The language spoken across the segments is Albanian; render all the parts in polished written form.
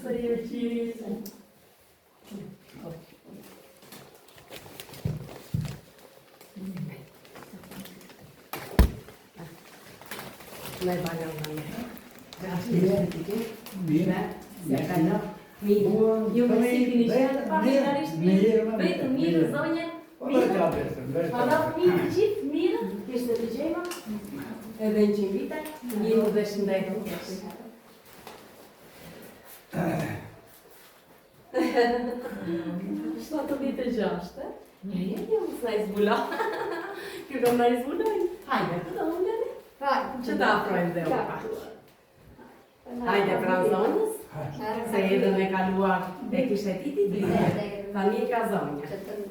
Së ju qirit. Me banon në një. Mirë. Se kallo. Mirë. Ju me si kini qenë, familjarisht mirë. Vetë mirë, zonje. Mirë. Pada mirë të qitë, mirë. Kishtë të gjema. Edhe në qimë vite. Jemi dhe shëndetë. 76, e? Ja, mos na izbula. Kjo do na izbuloj. Hajde, këto ulleni. Që ta afrojmë dhe u pak. Hajde, pranzonës. Se edhe me kaluar e kishte titi dhije. Tani ka zonja.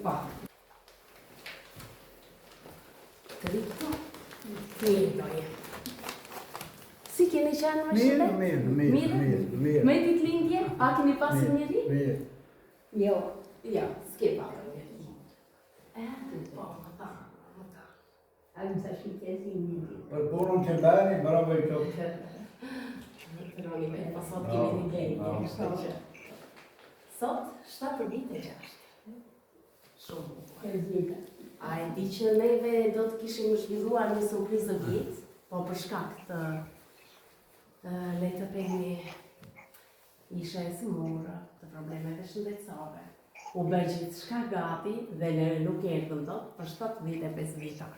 Pa. Të rikëto. Mirë doje. Si keni qenë më shëndet? Mirë. Me ditë lindje? A keni pasur njeri? Mirë. Jo, s'ke pasur njeri. Po, më ta. A më sa shqitje si njëri. Për punën që bani, bravo i këtë. Roni me, pa sot kemi një lindje. Sot, 7 vite gjashtë. Shumë. A e di që neve do të kishim zhvilluar një surprizë vjetë, po për shkak të le të themi ishe e smurë të problemeve shëndetësore. U bë gjithçka gati dhe ne nuk erdhëm dot për 75 vjetar.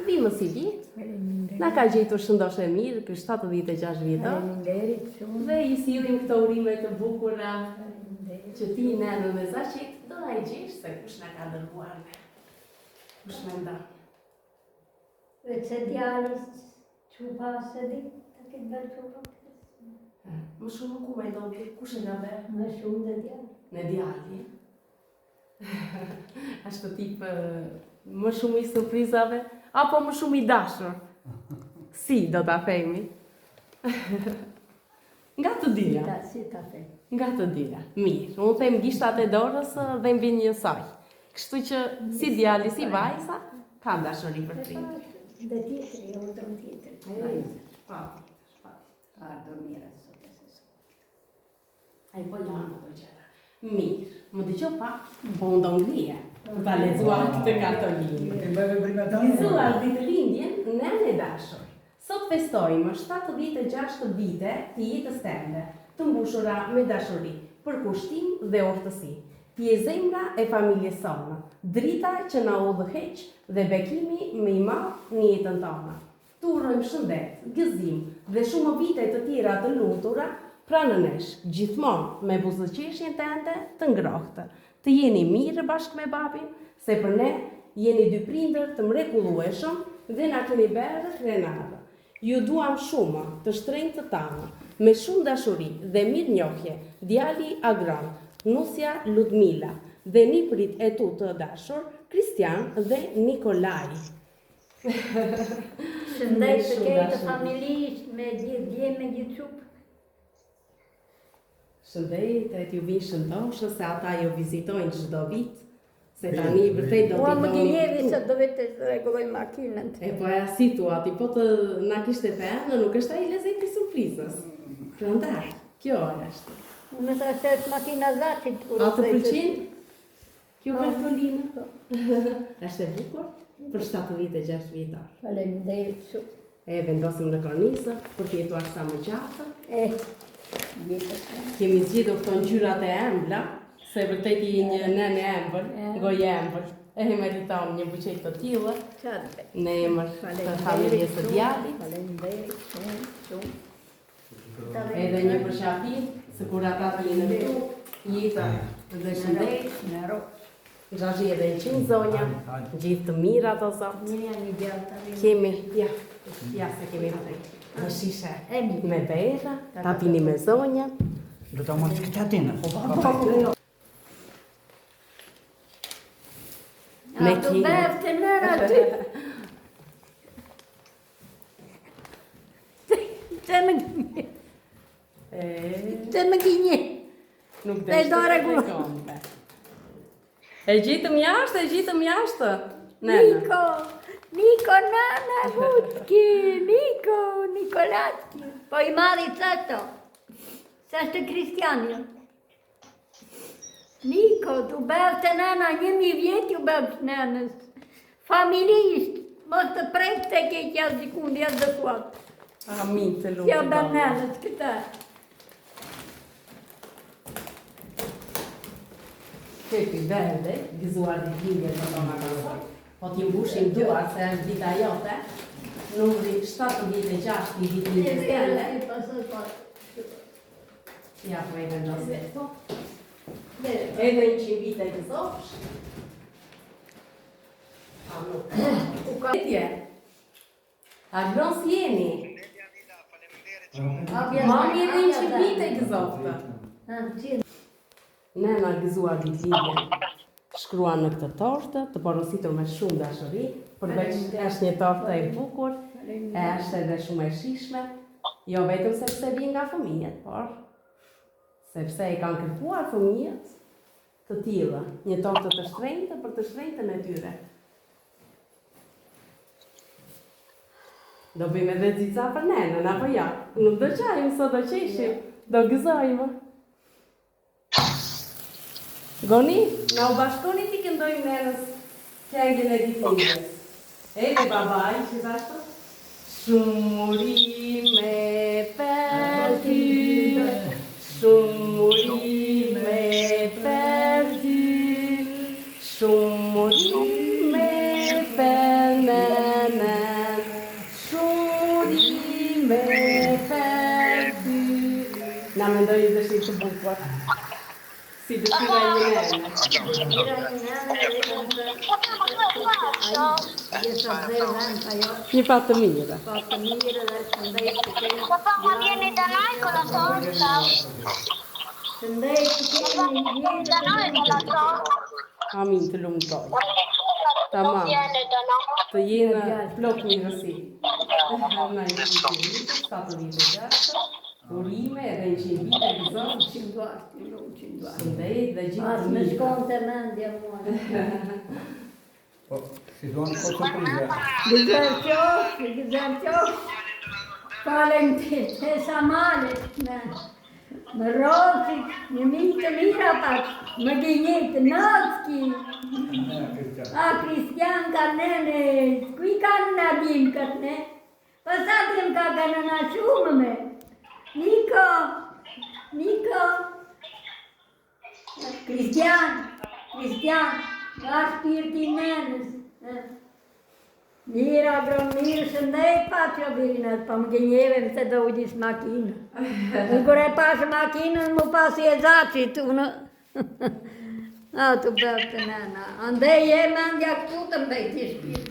Vimës si vjetë, na ka gjetur shëndoshë e mirë për 76 vjetar. Dhe i sillim këto urime të bukura që ti nënën me zaqit do na i gjesh se kush na ka dërguar ne. Kush me nda. Vetë se djalis që pasë di, të këtë bërë që pasë. Më shumë ku me ndonë, kush e nga bërë? Më shumë dhe djali. Në djali. Ashtë tip më shumë i surprizave, apo më shumë i dashur? Si do ta themi? Nga të dira. Si ta themi. Nga të dira. Mirë, unë them gishtat e dorës dhe mbi një saj. Kështu që si djali, si vajza, kam dashuri për prindër. Dhe tjetëri, jo do në tjetëri. A, do mira sot e se sot. Ai po janë ato gjëra. Mirë, më dëgjoj pak, po unë do ngrije. Ta lexuar këtë kartolinë. Ti bëjmë prima tani. Gëzuar ditëlindjen, nënë e dashur. Sot festojmë 76 vite të jetës tënde, të mbushura me dashuri, përkushtim dhe urtësi. Ti je zemra e familjes sonë, drita që na udhëheq dhe bekimi më i madh në jetën tonë. Tu urojmë shëndet, gëzim dhe shumë vite të tjera të lumtura pranë nesh, gjithmonë me buzëqeshjen tënde të ngrohtë. Të jeni mirë bashkë me babin, se për ne jeni dy prindër të mrekullueshëm dhe na keni bërë krenarë. Ju duam shumë të shtrenjtë të tanë, me shumë dashuri dhe mirënjohje, djali Agron, nusja Ludmila dhe nipërit e tu të dashur, Kristian dhe Nikolaj. Shëndet të kejtë familisht me gjithë me gjithë qupë. Shëndetet ju vinë shëndoshë, se ata ju vizitojnë çdo vit, se tani vërtet do t'i Ua më doni. gjenjevi se do vetë të regulloj makinën. E po e si tua, ti po të na kishte thënë, nuk është ai lezeti surprizës. Prandaj, kjo është. Unë të ashtet makina zaqit. A të pëlqen? Kjo kartolinë? Është e bukur për 76 vjetar. Faleminderit shumë. E vendosim në kronisë për të jetuar sa më gjatë. Kemi zgjedhur këto ngjyrat e ëmbla, se vërtet i një nënë e ëmbël, gojë ëmbël. E meriton një buqet të tillë në emër të familjes së djalit. Faleminderit shumë. Edhe një përshafim, se kur ata të jenë këtu, jeta dhe shëndet. Zhazi edhe 100 zonja, gjithë të mira ato zot. Një djallë. Kemi, ja se kemi në shishe me bera, ta pini me zonja. Do ta marrësh këtë atin. Me A të bërë të nërë aty. Të më gjinje. Nuk Dhe do rregull. E gjitëm jashtë. Niko, nana, Vutki, Nikolatki. Po i madhi të ato. Se është Kristiani. Niko, tu bërë të nëna, 1000 vjetë ju bërë të nënës. Familisht, mos të prejtë të keqja zikundi atë dhe kuatë. Amin të lumë. Kjo bërë nënës këta. Këpi verde, gëzuar ditëlindje të tona kanë. Po t'i mbushim duar se është dita jote. Numri 76 i ditëlindjes tënde. Ja po e vendos këtu. Edhe 100 vite gëzofsh. Etje. A gron si jeni? Mami edhe 100 vite gëzofta. Nëna gëzuar ditëlindje. Shkruan në këtë tortë, të porositur me shumë dashuri, përveç është një tortë e bukur, është edhe shumë e shijshme, jo vetëm sepse vjen nga fëmijët, por sepse i kanë kërkuar fëmijët të tilla, një tortë të shtrenjtë për të shtrenjtën e tyre. Do bëjmë edhe xica për nenën, apo ja? Nuk do qajmë sot, do qeshim, do gëzojmë. Goni, na u bashkoni ti këndojmë nenës këngën e ditëlindjes. Ejde babaj, që thashtu? Shumurime për ty, shumurime për ty, shumurime për nenën, shumurime për ty. Na mendoj një dëshirë të bukur. Si dëshira një nënë. Një fatë të mirë. Papà, ma vieni da noi con la torta? Da noi con la torta? Amin të lumtoj. Non Tamam. viene da noi. Të jenë plot mirësi. Na i fatë vite gjashtë. Urime edhe 100 vite gëzon. Shëndet dhe gjithë Mas të me mirë. shkon të mendja mua. Po, si thonë po surprize. Gëzër qofë. Falem të sa malet. Më rosit, një mitë të mira pak. Më gjenjet Natski. A Kristian ka nene, kuj ka në bim këtë ne? Pasatim ka në në shumë me. Niko. Kristian, nga shpirti nenës. Mira, mirë, shëndej pa që birinat, pa më gjenjeve më se do udis makinë. Unë kër e pasë makinën, më pasi e zacit, unë... A, të bërë të nena. Andej e mendja këtu të mbejti shpirti.